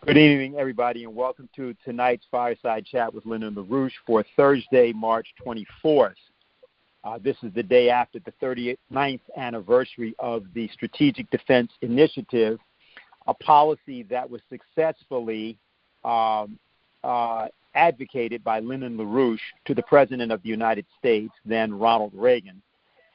Good evening, everybody, and welcome to tonight's Fireside Chat with Lyndon LaRouche for Thursday, March 24th. This is the day after the 39th anniversary of the Strategic Defense Initiative, a policy that was successfully advocated by Lyndon LaRouche to the President of the United States, then Ronald Reagan,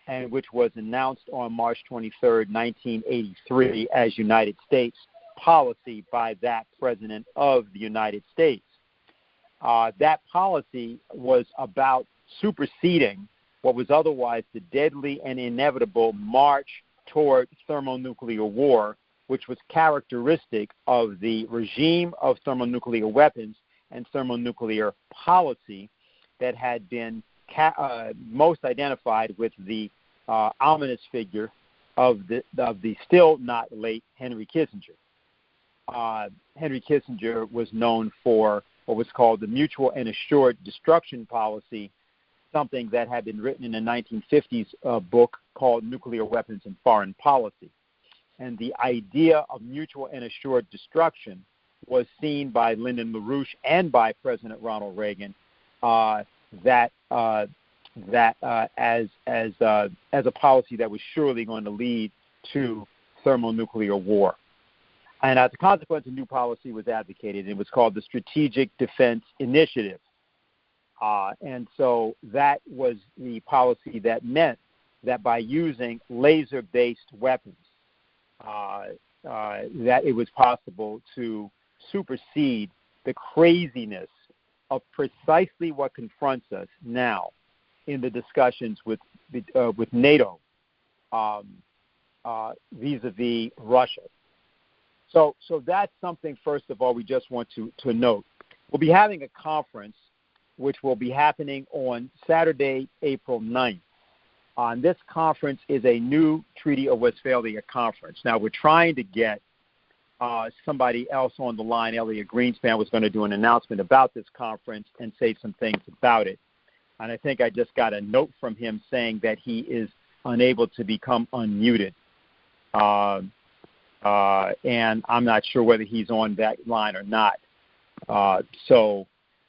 and which was announced on March 23rd, 1983 as United States policy by that President of the United States. That policy was about superseding what was otherwise the deadly and inevitable march toward thermonuclear war, which was characteristic of the regime of thermonuclear weapons and thermonuclear policy that had been most identified with the ominous figure of the still not late Henry Kissinger. Henry Kissinger was known for what was called the Mutual and Assured Destruction Policy, something that had been written in a 1950s book called Nuclear Weapons and Foreign Policy. And the idea of mutual and assured destruction was seen by Lyndon LaRouche and by President Ronald Reagan as a policy that was surely going to lead to thermonuclear war. And as a consequence, a new policy was advocated. It was called the Strategic Defense Initiative. And so that was the policy that meant that by using laser-based weapons, that it was possible to supersede the craziness of precisely what confronts us now in the discussions with NATO vis-a-vis Russia. So that's something, first of all, we just want to note. We'll be having a conference which will be happening on Saturday, April 9th. This conference is a new Treaty of Westphalia conference. Now, we're trying to get somebody else on the line. Elliot Greenspan was going to do an announcement about this conference and say some things about it. And I think I just got a note from him saying that he is unable to become unmuted. And I'm not sure whether he's on that line or not. So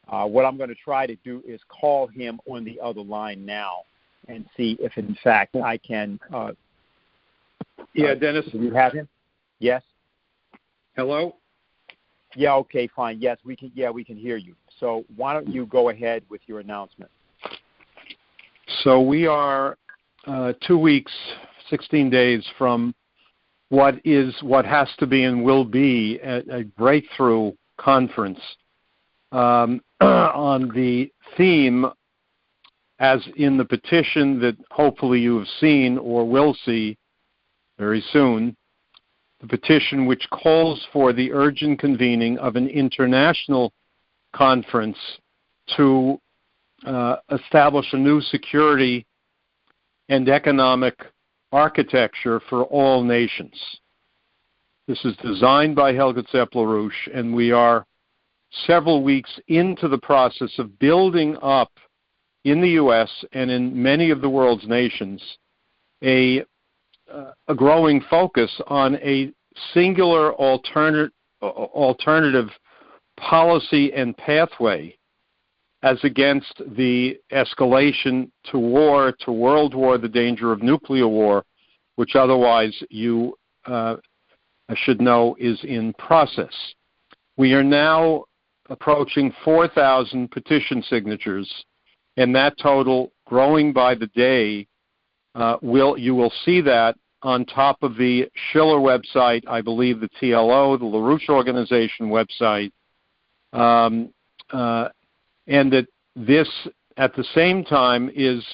what I'm going to try to do is call him on the other line now and see if, in fact, I can. Dennis. Do you have him? Yes. Hello? Yeah, okay, fine. Yes, we can. Yeah, we can hear you. So why don't you go ahead with your announcement? So we are 2 weeks, 16 days from what has to be and will be a breakthrough conference on the theme, as in the petition that hopefully you have seen or will see very soon, the petition which calls for the urgent convening of an international conference to establish a new security and economic architecture for all nations. This is designed by Helga LaRouche, and we are several weeks into the process of building up in the U.S. and in many of the world's nations a growing focus on a singular alternative policy and pathway as against the escalation to war, to world war, the danger of nuclear war, which otherwise you should know is in process. We are now approaching 4,000 petition signatures, and that total growing by the day. You will see that on top of the Schiller website, I believe the TLO, the LaRouche Organization website, and that this, at the same time, is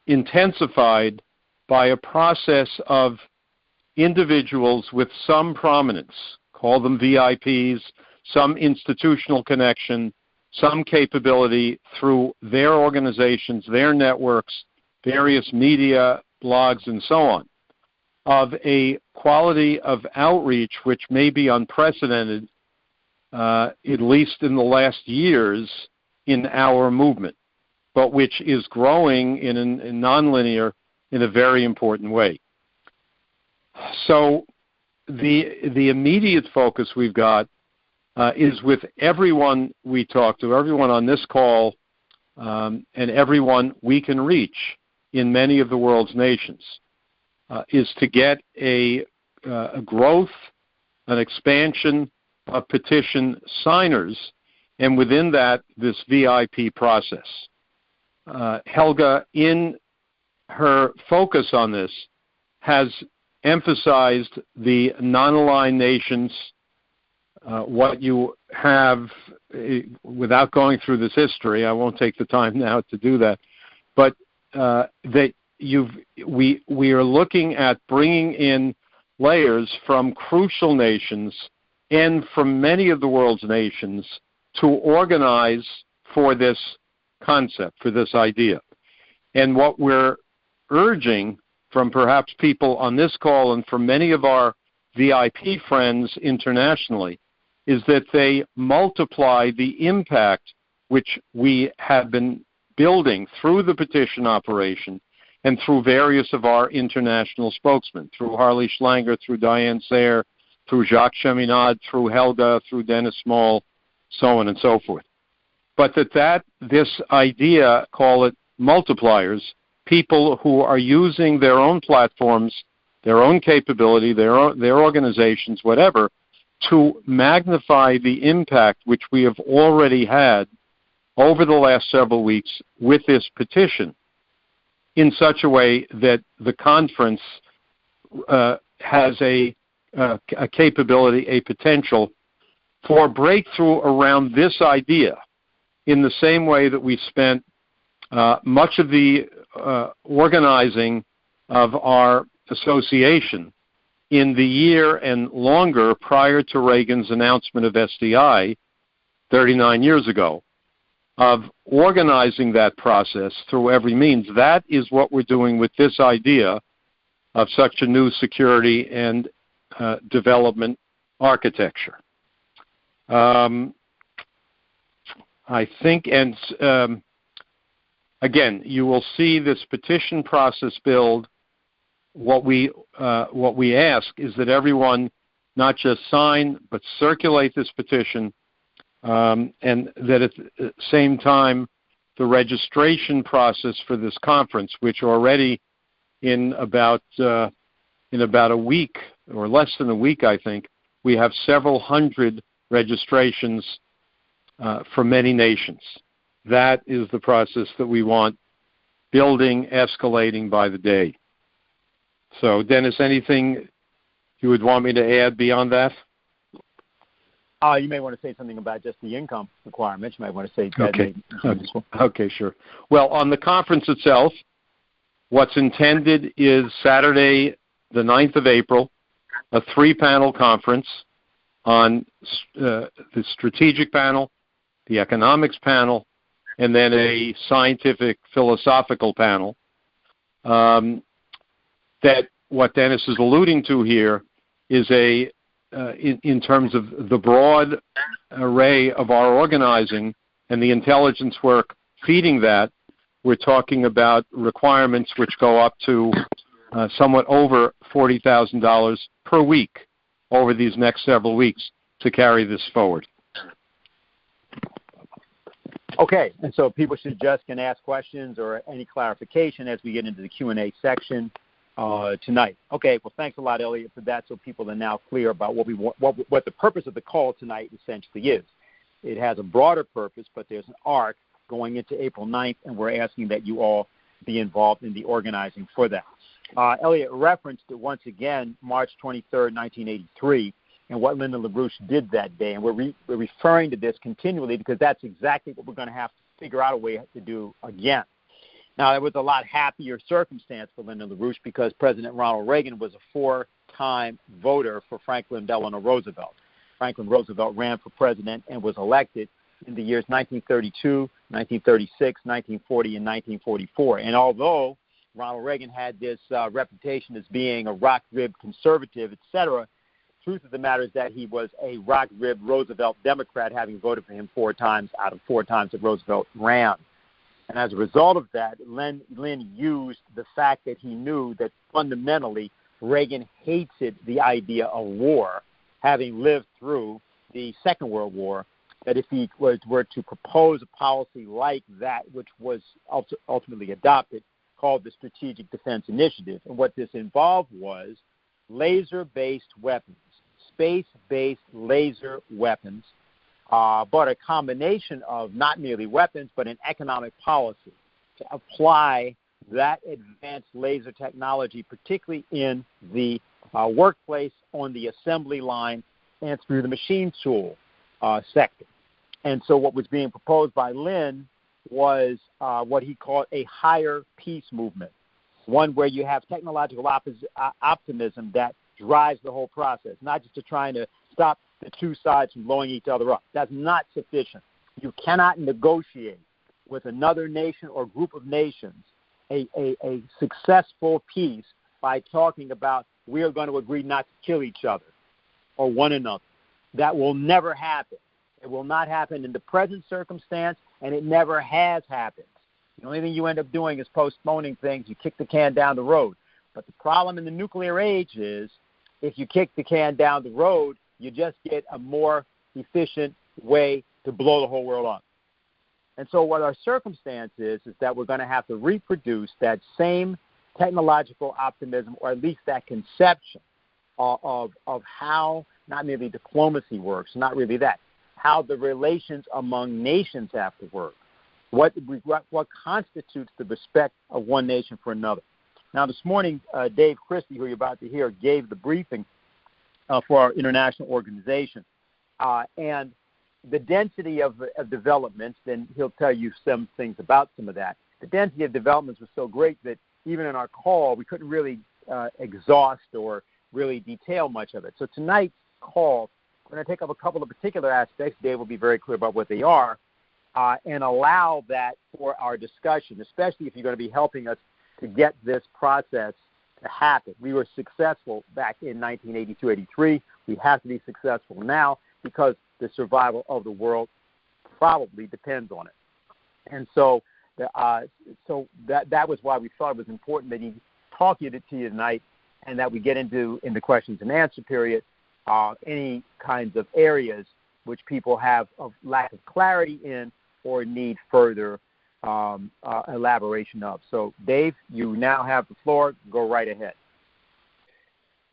intensified by a process of individuals with some prominence, call them VIPs, some institutional connection, some capability through their organizations, their networks, various media, blogs, and so on, of a quality of outreach which may be unprecedented, at least in the last years, in our movement, but which is growing in nonlinear in a very important way. So the immediate focus we've got is with everyone we talk to, everyone on this call, and everyone we can reach in many of the world's nations, is to get a growth, an expansion of petition signers, and within that, this VIP process. Helga, in her focus on this, has emphasized the non-aligned nations. What you have, without going through this history, I won't take the time now to do that, but that we are looking at bringing in layers from crucial nations and from many of the world's nations to organize for this concept, for this idea. And what we're urging from perhaps people on this call and from many of our VIP friends internationally is that they multiply the impact which we have been building through the petition operation and through various of our international spokesmen, through Harley Schlanger, through Diane Sayre, through Jacques Cheminade, through Helga, through Dennis Small, so on and so forth. But this idea, call it multipliers, people who are using their own platforms, their own capability, their organizations, whatever, to magnify the impact which we have already had over the last several weeks with this petition in such a way that the conference has a capability, a potential for breakthrough around this idea in the same way that we spent much of the organizing of our association in the year and longer prior to Reagan's announcement of SDI 39 years ago, of organizing that process through every means. That is what we're doing with this idea of such a new security and development architecture. I think, and again, you will see this petition process build. What we ask is that everyone not just sign, but circulate this petition, and that at the same time, the registration process for this conference, which already in about a week, or less than a week, I think, we have several hundred registrations from many nations. That is the process that we want building, escalating by the day. So, Dennis, anything you would want me to add beyond that? You may want to say something about just the income requirements. You might want to say that. Okay. Okay, sure. Well, on the conference itself, what's intended is Saturday, the 9th of April, a 3-panel conference on the strategic panel, the economics panel, and then a scientific philosophical panel. That what Dennis is alluding to here is in terms of the broad array of our organizing and the intelligence work feeding that, we're talking about requirements which go up to somewhat over $40,000 per week over these next several weeks to carry this forward. Okay, and so people can ask questions or any clarification as we get into the Q&A section tonight. Okay, well, thanks a lot, Elliot, for that, so people are now clear about what the purpose of the call tonight essentially is. It has a broader purpose, but there's an arc going into April 9th, and we're asking that you all be involved in the organizing for that. Elliot referenced once again March 23rd, 1983, and what Lyndon LaRouche did that day, and we're referring to this continually because that's exactly what we're going to have to figure out a way to do again. Now, it was a lot happier circumstance for Lyndon LaRouche because President Ronald Reagan was a 4-time voter for Franklin Delano Roosevelt. Franklin Roosevelt ran for president and was elected in the years 1932, 1936, 1940, and 1944. And although Ronald Reagan had this reputation as being a rock-ribbed conservative, etc., the truth of the matter is that he was a rock-ribbed Roosevelt Democrat, having voted for him 4 times out of 4 times that Roosevelt ran. And as a result of that, Lynn used the fact that he knew that fundamentally Reagan hated the idea of war, having lived through the Second World War, that if he were to propose a policy like that, which was ultimately adopted, called the Strategic Defense Initiative. And what this involved was laser-based weapons, space-based laser weapons, but a combination of not merely weapons, but an economic policy to apply that advanced laser technology, particularly in the workplace, on the assembly line, and through the machine tool sector. And so what was being proposed by Lynn was what he called a higher peace movement, one where you have technological optimism that drives the whole process, not just to trying to stop the two sides from blowing each other up. That's not sufficient. You cannot negotiate with another nation or group of nations a successful peace by talking about we are going to agree not to kill each other or one another. That will never happen. It will not happen in the present circumstance, and it never has happened. The only thing you end up doing is postponing things. You kick the can down the road. But the problem in the nuclear age is if you kick the can down the road, you just get a more efficient way to blow the whole world up. And so what our circumstance is that we're going to have to reproduce that same technological optimism, or at least that conception of how not merely diplomacy works, not really that, how the relations among nations have to work, what constitutes the respect of one nation for another. Now, this morning, Dave Christie, who you're about to hear, gave the briefing for our international organization. And the density of developments, and he'll tell you some things about some of that, the density of developments was so great that even in our call, we couldn't really exhaust or really detail much of it. So tonight's call, we're going to take up a couple of particular aspects. Dave will be very clear about what they are, and allow that for our discussion, especially if you're going to be helping us to get this process to happen. We were successful back in 1982-83. We have to be successful now because the survival of the world probably depends on it. And so that was why we thought it was important that he talk to you tonight, and that we get into in the questions and answer period any kinds of areas which people have a lack of clarity in or need further elaboration of. So, Dave, you now have the floor. Go right ahead.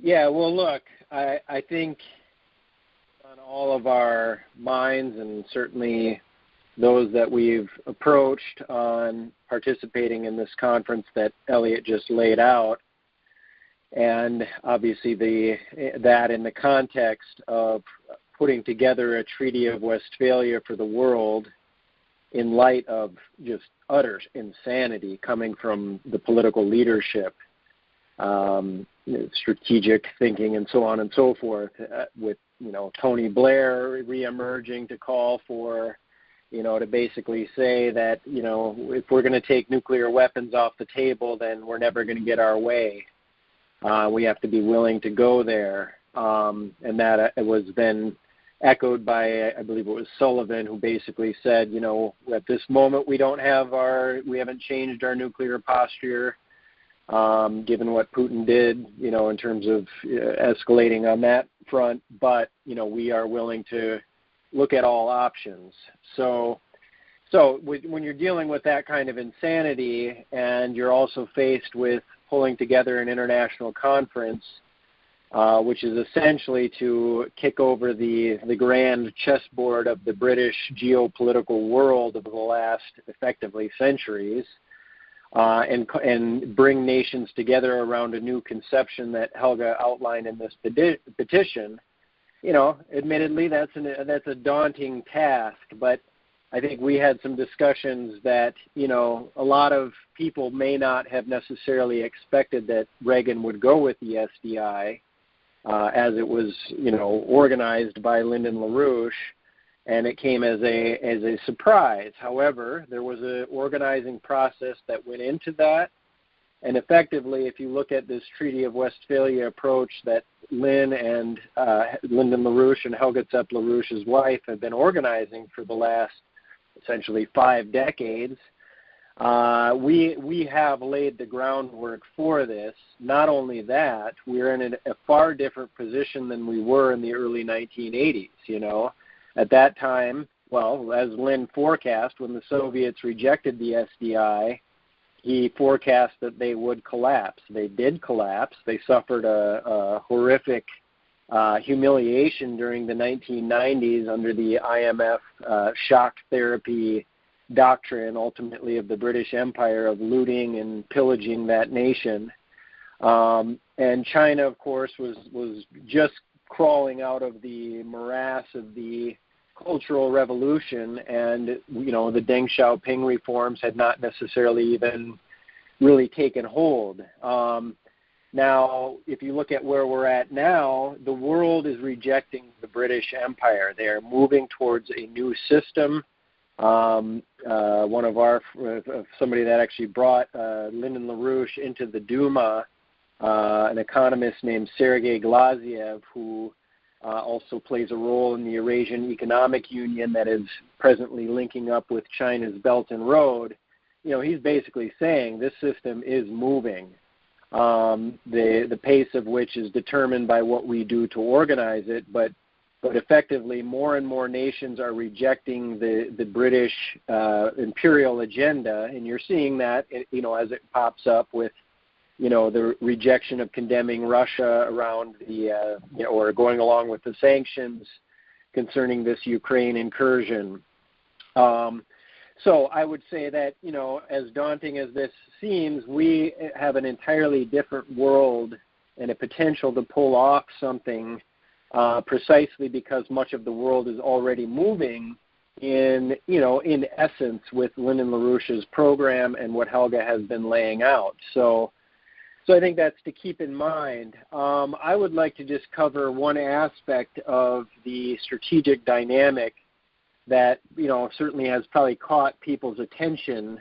Yeah, well, look, I think on all of our minds, and certainly those that we've approached on participating in this conference that Elliot just laid out, and obviously that in the context of putting together a Treaty of Westphalia for the world in light of just utter insanity coming from the political leadership, strategic thinking, and so on and so forth, with Tony Blair reemerging to call for, to basically say that, if we're going to take nuclear weapons off the table, then we're never going to get our way. We have to be willing to go there. And that was then echoed by, I believe it was Sullivan, who basically said, at this moment we haven't changed our nuclear posture, given what Putin did, in terms of escalating on that front. But, we are willing to look at all options. So when you're dealing with that kind of insanity, and you're also faced with pulling together an international conference, which is essentially to kick over the grand chessboard of the British geopolitical world of the last, effectively, centuries, and bring nations together around a new conception that Helga outlined in this petition. Admittedly, that's a daunting task, but I think we had some discussions that, a lot of people may not have necessarily expected that Reagan would go with the SDI, as it was, organized by Lyndon LaRouche, and it came as a surprise. However, there was an organizing process that went into that, and effectively, if you look at this Treaty of Westphalia approach that Lyndon LaRouche and Helga LaRouche's wife have been organizing for the last essentially 5 decades, We have laid the groundwork for this. Not only that, we're in a far different position than we were in the early 1980s. At that time, well, as Lynn forecast, when the Soviets rejected the SDI, he forecast that they would collapse. They did collapse. They suffered a horrific humiliation during the 1990s under the IMF shock therapy doctrine, ultimately, of the British Empire, of looting and pillaging that nation. And China, of course, was just crawling out of the morass of the Cultural Revolution, and the Deng Xiaoping reforms had not necessarily even really taken hold. Now, if you look at where we're at now, the world is rejecting the British Empire. They are moving towards a new system. Somebody that actually brought Lyndon LaRouche into the Duma, an economist named Sergei Glaziev, who also plays a role in the Eurasian Economic Union that is presently linking up with China's Belt and Road. He's basically saying this system is moving. The pace of which is determined by what we do to organize it, but effectively more and more nations are rejecting the British imperial agenda, and you're seeing that as it pops up with the rejection of condemning Russia around or going along with the sanctions concerning this Ukraine incursion. So I would say that, as daunting as this seems, we have an entirely different world and a potential to pull off something precisely because much of the world is already moving in essence with Lyndon LaRouche's program and what Helga has been laying out. So I think that's to keep in mind. I would like to just cover one aspect of the strategic dynamic that, certainly has probably caught people's attention,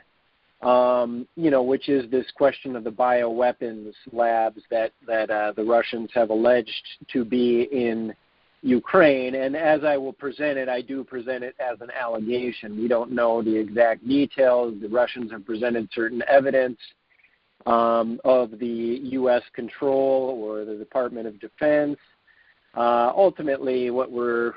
which is this question of the bioweapons labs that the Russians have alleged to be in Ukraine. And as I will present it, I do present it as an allegation. We don't know the exact details. The Russians have presented certain evidence of the U.S. control or the Department of Defense. Ultimately, what the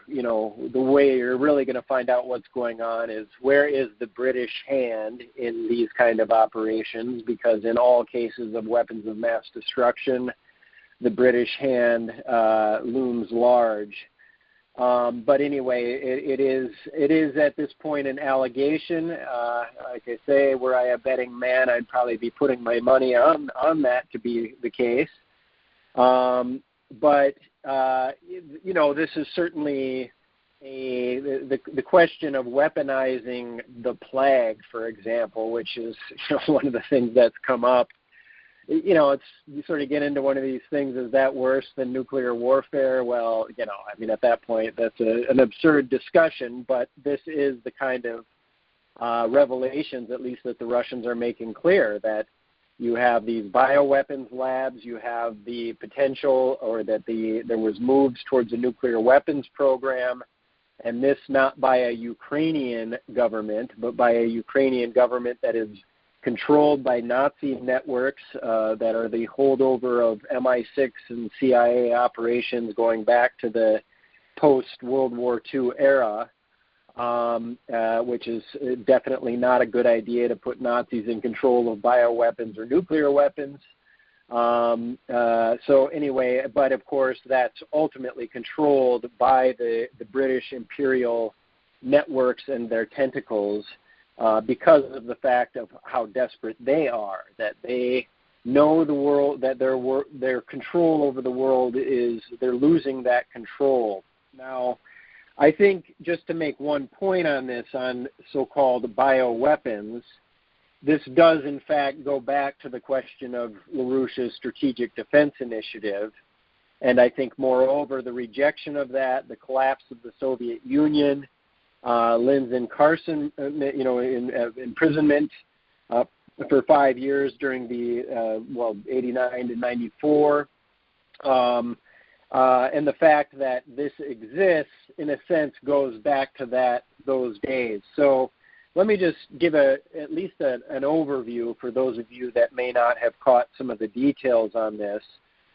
way you're really going to find out what's going on is where is the British hand in these kind of operations, because in all cases of weapons of mass destruction, the British hand looms large. But anyway, it is at this point an allegation. Like I say, were I a betting man, I'd probably be putting my money on that to be the case. But this is certainly the question of weaponizing the plague, for example, which is one of the things that's come up. You sort of get into one of these things, is that worse than nuclear warfare? Well, at that point, that's an absurd discussion, but this is the kind of revelations, at least, that the Russians are making clear, that you have these bioweapons labs, you have the potential, or that there was moves towards a nuclear weapons program, and this not by a Ukrainian government, but by a Ukrainian government that is controlled by Nazi networks that are the holdover of MI6 and CIA operations going back to the post-World War II era, which is definitely not a good idea to put Nazis in control of bioweapons or nuclear weapons. So anyway, but of course that's ultimately controlled by the British imperial networks and their tentacles, because of the fact of how desperate they are, that they know the world, that their control over the world they're losing that control. Now, I think just to make one point on this, on so-called bioweapons, this does in fact go back to the question of LaRouche's strategic defense initiative. And I think, moreover, the rejection of that, the collapse of the Soviet Union, Lynn's imprisonment for 5 years during the 89 to 94, and the fact that this exists, in a sense, goes back to those days. So let me just give at least an overview for those of you that may not have caught some of the details on this.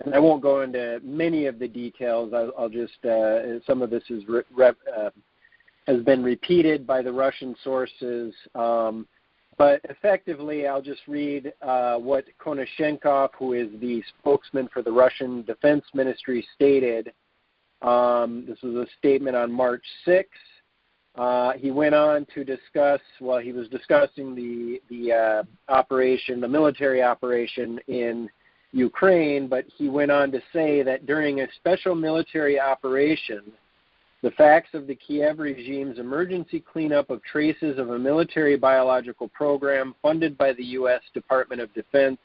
And I won't go into many of the details. I'll just, some of this is has been repeated by the Russian sources. But effectively, I'll just read what Konashenkov, who is the spokesman for the Russian Defense Ministry, stated. This was a statement on March 6th. He went on to discuss, well, he was discussing the operation, the military operation in Ukraine, but he went on to say that during a special military operation, the facts of the Kiev regime's emergency cleanup of traces of a military biological program funded by the U.S. Department of Defense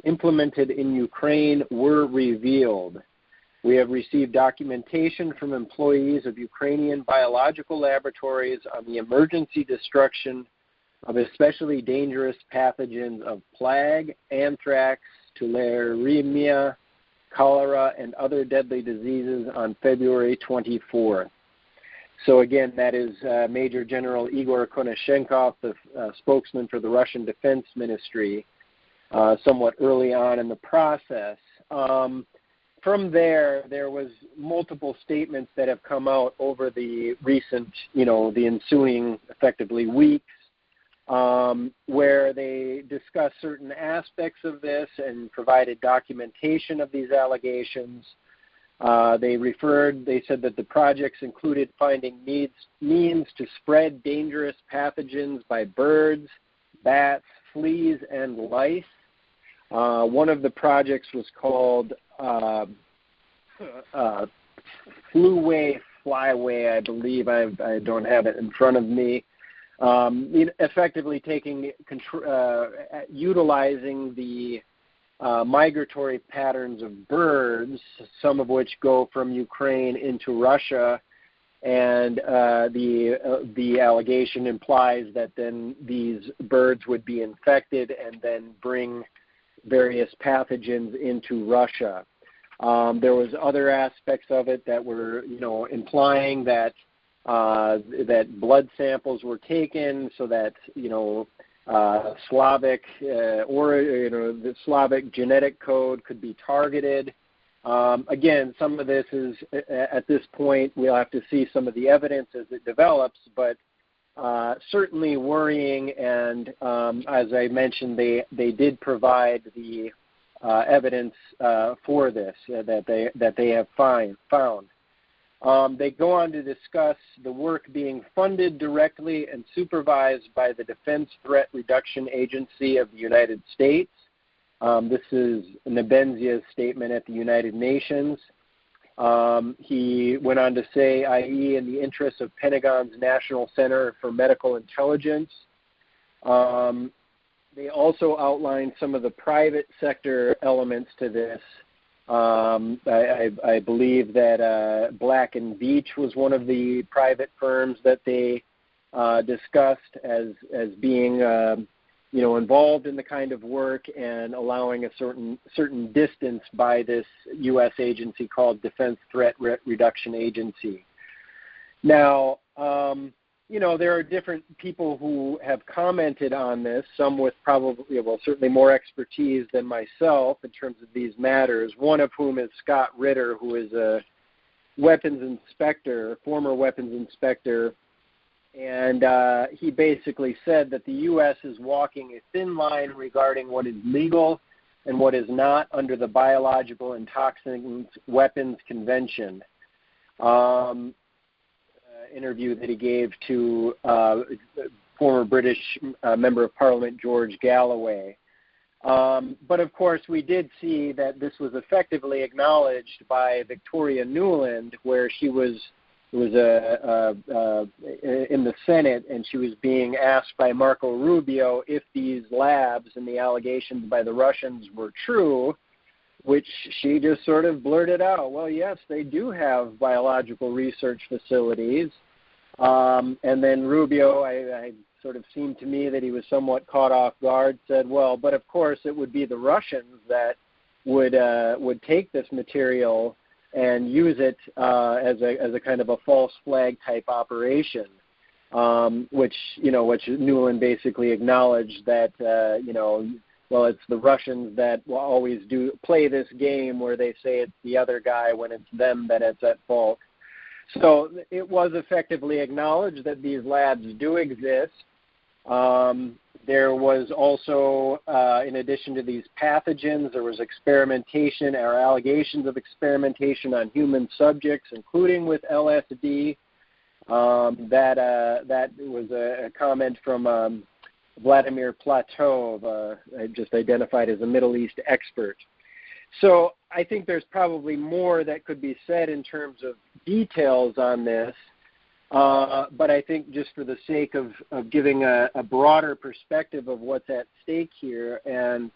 implemented in Ukraine were revealed. We have received documentation from employees of Ukrainian biological laboratories on the emergency destruction of especially dangerous pathogens of plague, anthrax, tularemia, cholera, and other deadly diseases on February 24th. So again, that is Major General Igor Konashenkov, the spokesman for the Russian Defense Ministry, somewhat early on in the process. From there was multiple statements that have come out over the recent, the ensuing, effectively, weeks, where they discuss certain aspects of this and provided documentation of these allegations. They said that the projects included finding means to spread dangerous pathogens by birds, bats, fleas, and lice. One of the projects was called Flyway, I believe. I don't have it in front of me. Effectively utilizing the migratory patterns of birds, some of which go from Ukraine into Russia, and the allegation implies that then these birds would be infected and then bring various pathogens into Russia. There was other aspects of it that were, implying that that blood samples were taken so that Slavic the Slavic genetic code could be targeted. Again, some of this is at this point we'll have to see some of the evidence as it develops, but certainly worrying. And as I mentioned, they did provide the evidence for this that they have found. They go on to discuss the work being funded directly and supervised by the Defense Threat Reduction Agency of the United States. This is Nebenzia's statement at the United Nations. He went on to say, i.e., in the interest of Pentagon's National Center for Medical Intelligence. They also outlined some of the private sector elements to this. I believe that Black & Veatch was one of the private firms that they discussed as being involved in the kind of work and allowing a certain distance by this U.S. agency called Defense Threat Reduction Agency. Now, there are different people who have commented on this, some with certainly more expertise than myself in terms of these matters, one of whom is Scott Ritter, who is a weapons inspector, former weapons inspector, and he basically said that the U.S. is walking a thin line regarding what is legal and what is not under the Biological and Toxic Weapons Convention. Interview that he gave to former British Member of Parliament George Galloway. But of course, we did see that this was effectively acknowledged by Victoria Nuland, where she was in the Senate, and she was being asked by Marco Rubio if these labs and the allegations by the Russians were true, which she just sort of blurted out, well, yes, they do have biological research facilities. And then Rubio, I sort of seemed to me that he was somewhat caught off guard, said, well, but of course it would be the Russians that would take this material and use it as a kind of a false flag type operation. which Nuland basically acknowledged that, well, it's the Russians that will always play this game where they say it's the other guy when it's them that it's at fault. So it was effectively acknowledged that these labs do exist. There was also, in addition to these pathogens, there was experimentation or allegations of experimentation on human subjects, including with LSD. That was a comment from Vladimir Platov, just identified as a Middle East expert. So I think there's probably more that could be said in terms of details on this, but I think just for the sake of giving a broader perspective of what's at stake here and,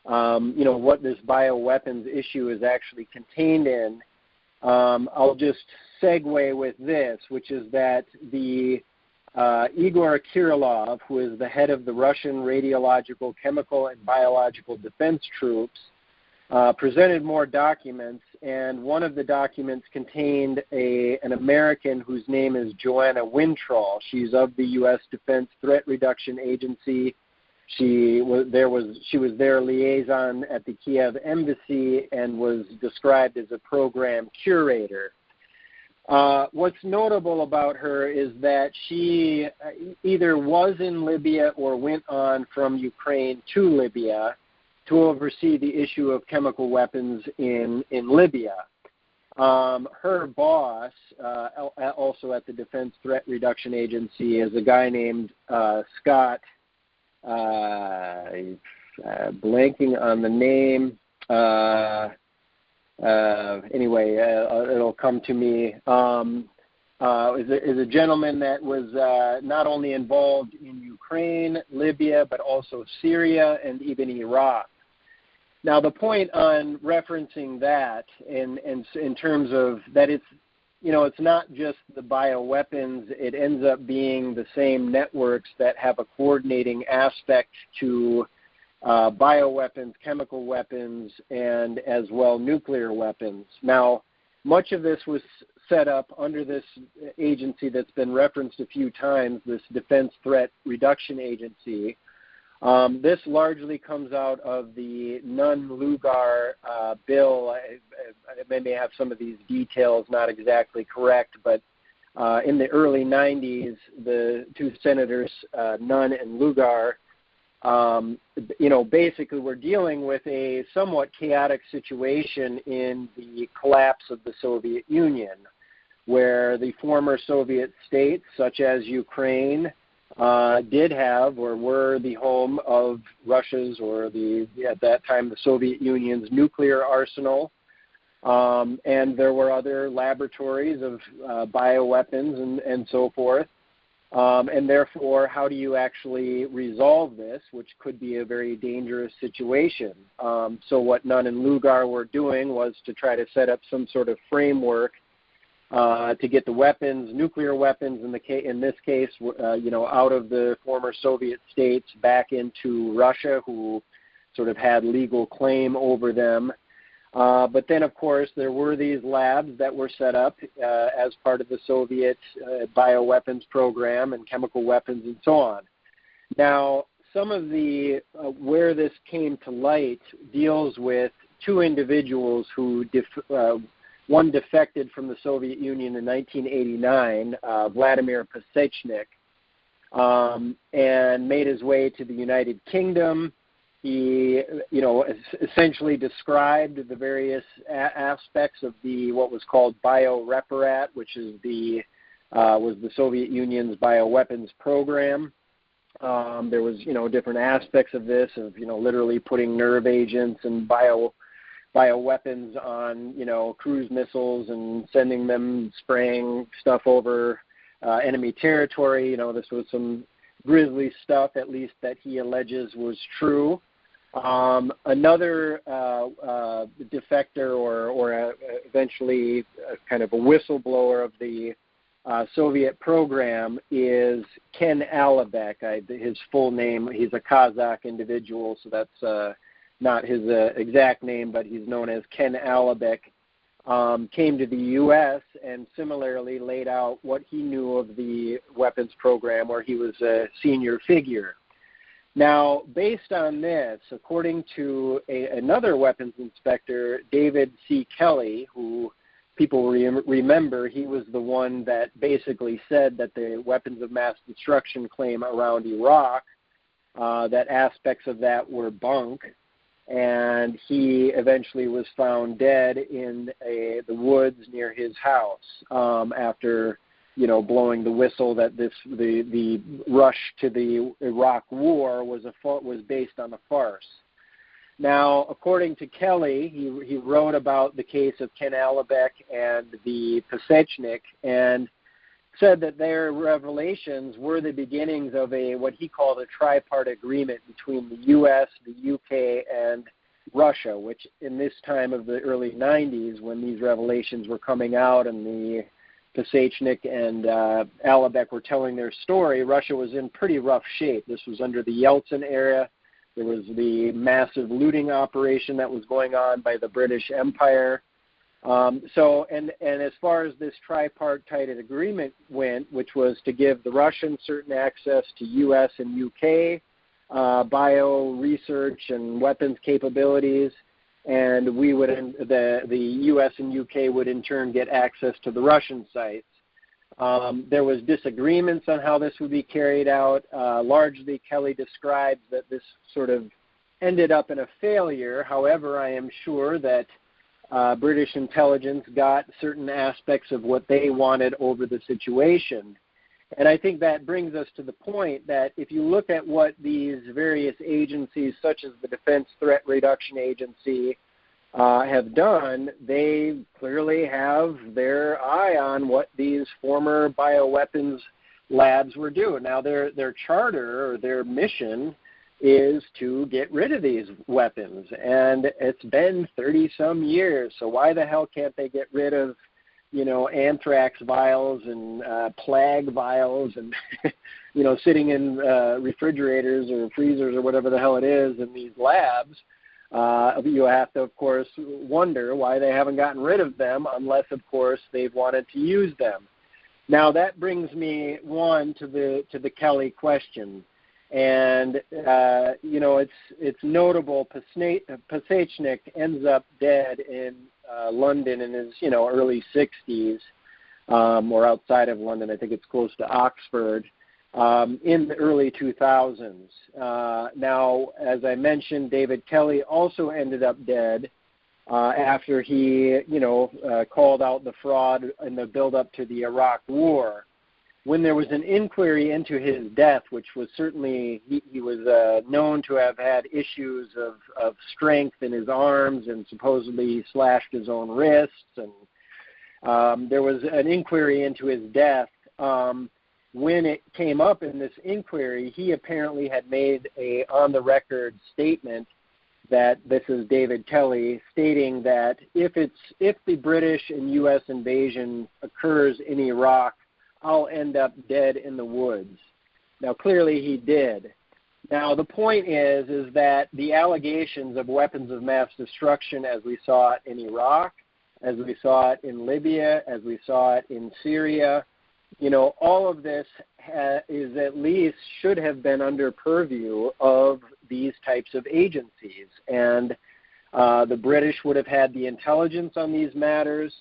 what this bioweapons issue is actually contained in, I'll just segue with this, which is that the Igor Kirillov, who is the head of the Russian Radiological, Chemical, and Biological Defense Troops, presented more documents, and one of the documents contained an American whose name is Joanna Wintrall. She's of the U.S. Defense Threat Reduction Agency. She was their liaison at the Kiev embassy and was described as a program curator. What's notable about her is that she either was in Libya or went on from Ukraine to Libya to oversee the issue of chemical weapons in Libya. Her boss, also at the Defense Threat Reduction Agency, is a guy named Scott, blanking on the name. Anyway, it'll come to me. Is a gentleman that was not only involved in Ukraine, Libya, but also Syria and even Iraq. Now, the point on referencing that, in terms of that, it's not just the bioweapons. It ends up being the same networks that have a coordinating aspect to bioweapons, chemical weapons, and as well nuclear weapons. Now, much of this was set up under this agency that's been referenced a few times, this Defense Threat Reduction Agency. This largely comes out of the Nunn-Lugar bill. I may have some of these details not exactly correct, but in the early 90s, the two senators, Nunn and Lugar, basically we're dealing with a somewhat chaotic situation in the collapse of the Soviet Union, where the former Soviet states, such as Ukraine, did have or were the home of Russia's or at that time the Soviet Union's nuclear arsenal, and there were other laboratories of bioweapons and so forth. And therefore, how do you actually resolve this, which could be a very dangerous situation? So what Nunn and Lugar were doing was to try to set up some sort of framework to get the weapons, nuclear weapons in this case, out of the former Soviet states back into Russia, who sort of had legal claim over them. But then, of course, there were these labs that were set up as part of the Soviet bioweapons program and chemical weapons and so on. Now, some of the where this came to light deals with two individuals who one defected from the Soviet Union in 1989, Vladimir Pasechnik, and made his way to the United Kingdom. He, essentially described the various aspects of what was called BioReparat, which is was the Soviet Union's bioweapons program. There was, different aspects of this, of literally putting nerve agents and bioweapons on, cruise missiles and sending them, spraying stuff over enemy territory. This was some grisly stuff, at least that he alleges was true. Another defector or eventually kind of a whistleblower of the Soviet program is Ken Alabeck. His full name, he's a Kazakh individual, so that's not his exact name, but he's known as Ken Alabeck. came to the U.S. and similarly laid out what he knew of the weapons program, where he was a senior figure. Now, based on this, according to another weapons inspector, David C. Kelly, who people remember, he was the one that basically said that the weapons of mass destruction claim around Iraq, that aspects of that were bunk, and he eventually was found dead in the woods near his house after, blowing the whistle that the rush to the Iraq War was based on a farce. Now, according to Kelly, he wrote about the case of Ken Alabeck and the Pasechnik and said that their revelations were the beginnings of what he called a tripartite agreement between the U.S., the UK, and Russia, which in this time of the early 90s, when these revelations were coming out and the Pasechnik and Alabeck were telling their story, Russia was in pretty rough shape. This was under the Yeltsin era. There was the massive looting operation that was going on by the British Empire. And as far as this tripartite agreement went, which was to give the Russians certain access to U.S. and UK bio research and weapons capabilities, and the U.S. and UK would in turn get access to the Russian sites. There was disagreements on how this would be carried out. Largely, Kelly describes that this sort of ended up in a failure. However, I am sure that British intelligence got certain aspects of what they wanted over the situation. And I think that brings us to the point that if you look at what these various agencies, such as the Defense Threat Reduction Agency, have done, they clearly have their eye on what these former bioweapons labs were doing. Now, their charter or their mission is to get rid of these weapons, and it's been 30-some years, so why the hell can't they get rid of, anthrax vials and plague vials and, sitting in refrigerators or freezers or whatever the hell it is in these labs? You have to, of course, wonder why they haven't gotten rid of them unless, of course, they've wanted to use them. Now, that brings me, to the Kelly question. And, it's notable, Pasechnik ends up dead in London in his, early 60s, or outside of London. I think it's close to Oxford, in the early 2000s. Now, as I mentioned, David Kelly also ended up dead after he, called out the fraud in the build-up to the Iraq War. When there was an inquiry into his death, which was certainly, he was known to have had issues of strength in his arms, and supposedly he slashed his own wrists, and there was an inquiry into his death. When it came up in this inquiry, he apparently had made a on-the-record statement that, this is David Kelly, stating that if the British and U.S. invasion occurs in Iraq, I'll end up dead in the woods. Now, clearly he did. Now, the point is that the allegations of weapons of mass destruction, as we saw it in Iraq, as we saw it in Libya, as we saw it in Syria, all of this is at least should have been under purview of these types of agencies. And the British would have had the intelligence on these matters.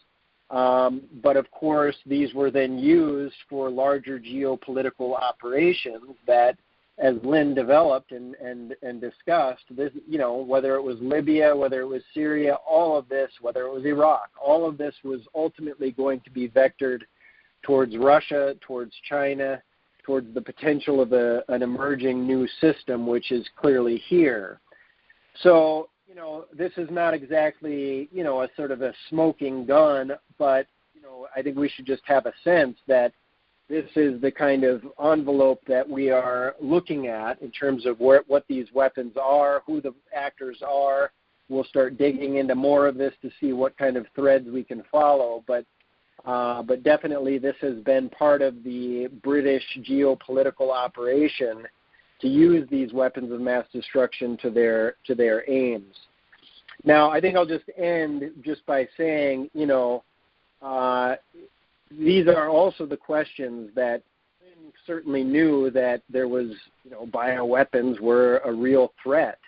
But of course, these were then used for larger geopolitical operations that, as Lynn developed and discussed, this, whether it was Libya, whether it was Syria, all of this, whether it was Iraq, all of this was ultimately going to be vectored towards Russia, towards China, towards the potential of an emerging new system, which is clearly here. So, this is not exactly, a sort of a smoking gun, but, I think we should just have a sense that this is the kind of envelope that we are looking at in terms of what these weapons are, who the actors are. We'll start digging into more of this to see what kind of threads we can follow, but definitely this has been part of the British geopolitical operation to use these weapons of mass destruction to their aims. Now, I think I'll just end just by saying, these are also the questions that Lynn certainly knew that there was, bioweapons were a real threat.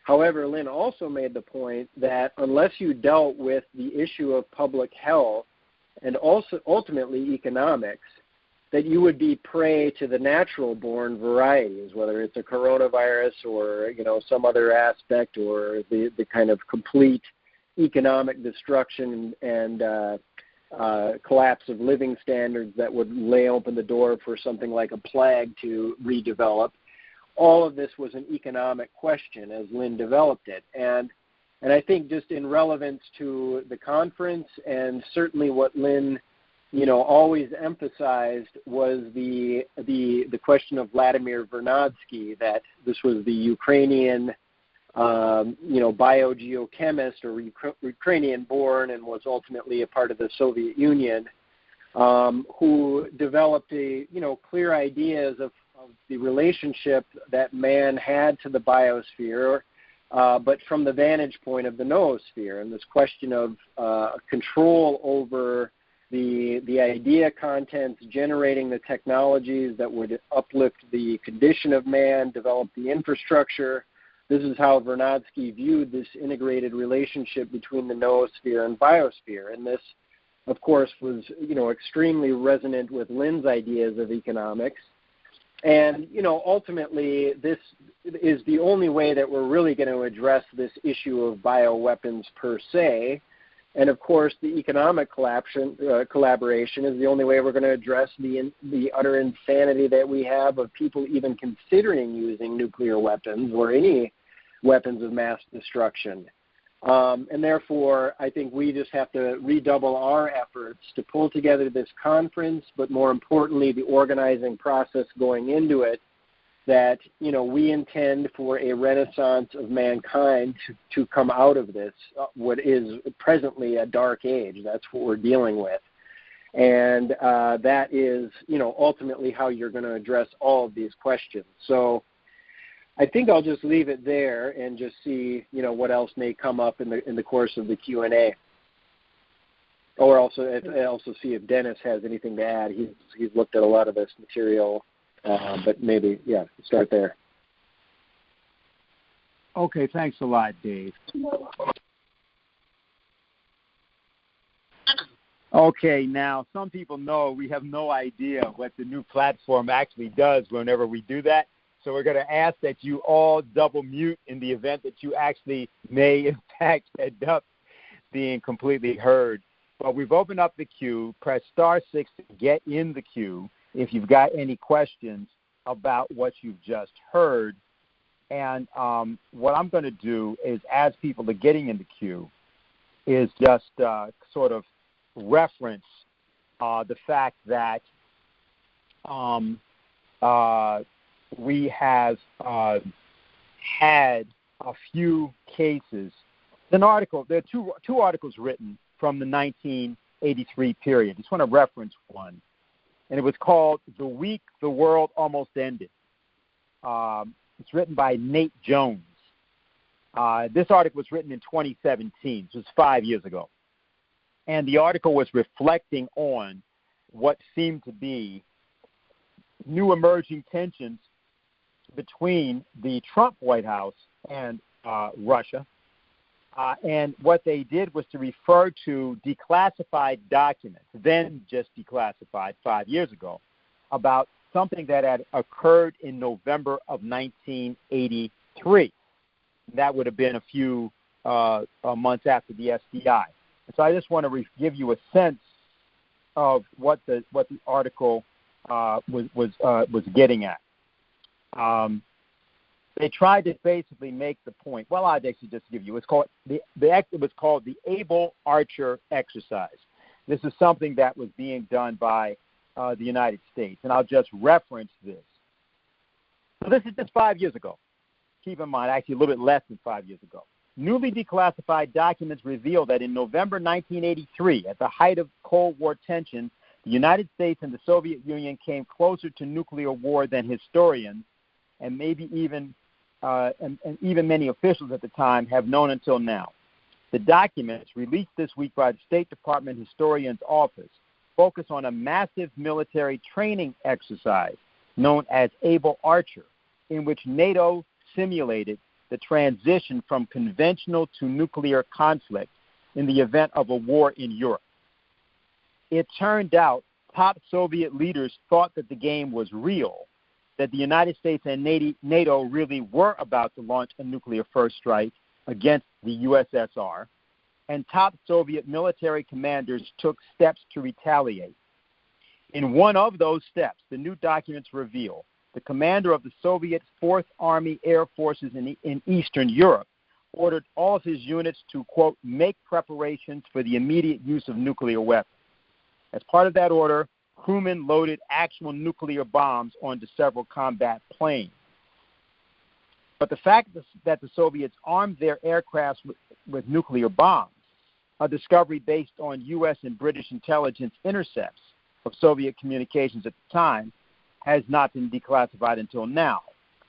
However, Lynn also made the point that unless you dealt with the issue of public health and also ultimately economics, that you would be prey to the natural-born varieties, whether it's a coronavirus or, some other aspect, or the kind of complete economic destruction and collapse of living standards that would lay open the door for something like a plague to redevelop. All of this was an economic question as Lynn developed it. And I think just in relevance to the conference, and certainly what Lynn always emphasized was the question of Vladimir Vernadsky, that this was the Ukrainian, biogeochemist, or Ukrainian-born, and was ultimately a part of the Soviet Union, who developed clear ideas of the relationship that man had to the biosphere, but from the vantage point of the noosphere, and this question of control over the idea contents, generating the technologies that would uplift the condition of man, develop the infrastructure. This is how Vernadsky viewed this integrated relationship between the noosphere and biosphere. And this, of course, was, extremely resonant with Lynn's ideas of economics. And, ultimately, this is the only way that we're really going to address this issue of bioweapons per se. And, of course, the economic collaboration is the only way we're going to address the utter insanity that we have of people even considering using nuclear weapons or any weapons of mass destruction. And therefore, I think we just have to redouble our efforts to pull together this conference, but more importantly, the organizing process going into it, that, we intend for a renaissance of mankind to come out of this, what is presently a dark age. That's what we're dealing with. And that is, ultimately how you're going to address all of these questions. So I think I'll just leave it there and just see, what else may come up in the course of the Q&A. Or also see if Dennis has anything to add. He's looked at a lot of this material. But maybe, start there. Okay, thanks a lot, Dave. Okay, now some people know we have no idea what the new platform actually does whenever we do that. So we're going to ask that you all double mute in the event that you actually may, in fact, end up being completely heard. But we've opened up the queue. Press *6 to get in the queue if you've got any questions about what you've just heard. And what I'm going to do is, as people are getting in the queue, is just sort of reference the fact that we have had a few cases. There are two articles written from the 1983 period. I just want to reference one. And it was called "The Week the World Almost Ended." It's written by Nate Jones. This article was written in 2017, so it's 5 years ago. And the article was reflecting on what seemed to be new emerging tensions between the Trump White House and Russia. And what they did was to refer to declassified documents, then just declassified 5 years ago, about something that had occurred in November of 1983. That would have been a few months after the SDI. And so I just want to give you a sense of what the article was getting at. They tried to basically make the point. Well, I'd actually just give you. It was called the Able Archer exercise. This is something that was being done by the United States, and I'll just reference this. So this is just 5 years ago. Keep in mind, actually a little bit less than 5 years ago. Newly declassified documents reveal that in November 1983, at the height of Cold War tensions, the United States and the Soviet Union came closer to nuclear war than historians and maybe even even many officials at the time have known until now. The documents released this week by the State Department Historian's Office focus on a massive military training exercise known as Able Archer, in which NATO simulated the transition from conventional to nuclear conflict in the event of a war in Europe. It turned out top Soviet leaders thought that the game was real, that the United States and NATO really were about to launch a nuclear first strike against the USSR, and top Soviet military commanders took steps to retaliate. In one of those steps, the new documents reveal the commander of the Soviet 4th Army Air Forces in Eastern Europe ordered all of his units to, quote, make preparations for the immediate use of nuclear weapons. As part of that order, crewmen loaded actual nuclear bombs onto several combat planes. But the fact that the Soviets armed their aircraft with nuclear bombs, a discovery based on U.S. and British intelligence intercepts of Soviet communications at the time, has not been declassified until now.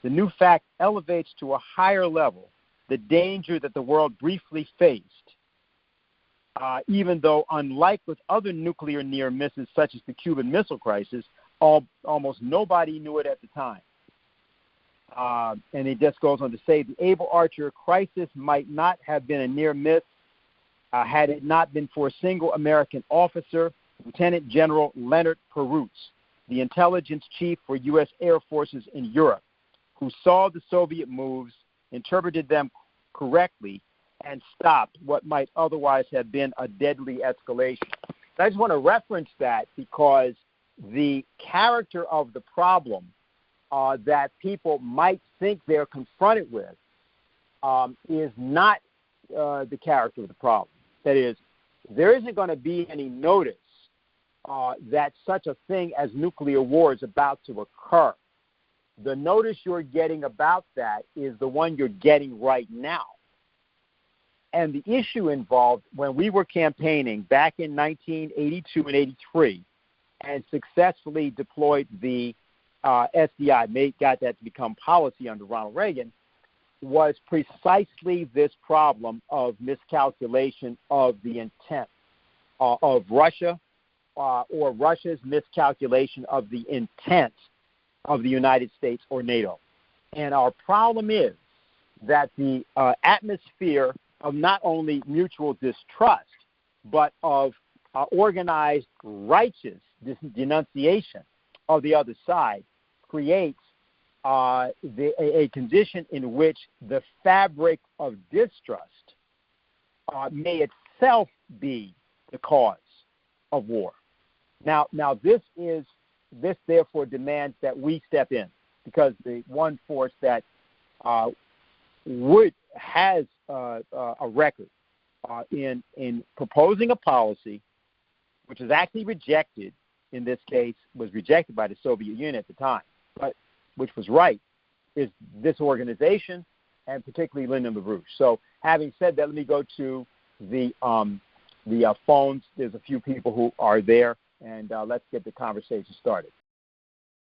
The new fact elevates to a higher level the danger that the world briefly faced, even though, unlike with other nuclear near misses such as the Cuban Missile Crisis, almost nobody knew it at the time. And it just goes on to say the Able Archer crisis might not have been a near miss had it not been for a single American officer, Lieutenant General Leonard Perutz, the intelligence chief for U.S. Air Forces in Europe, who saw the Soviet moves, interpreted them correctly, and stopped what might otherwise have been a deadly escalation. I just want to reference that because the character of the problem that people might think they're confronted with is not the character of the problem. That is, there isn't going to be any notice that such a thing as nuclear war is about to occur. The notice you're getting about that is the one you're getting right now. And the issue involved when we were campaigning back in 1982 and 83 and successfully deployed the SDI, got that to become policy under Ronald Reagan, was precisely this problem of miscalculation of the intent of Russia or Russia's miscalculation of the intent of the United States or NATO. And our problem is that the atmosphere of not only mutual distrust, but of organized righteous denunciation of the other side creates a condition in which the fabric of distrust may itself be the cause of war. Now this therefore demands that we step in, because the one force that has a record in proposing a policy, which is actually rejected, in this case, was rejected by the Soviet Union at the time, but which was right, is this organization, and particularly Lyndon LaRouche. So having said that, let me go to the phones. There's a few people who are there, and let's get the conversation started.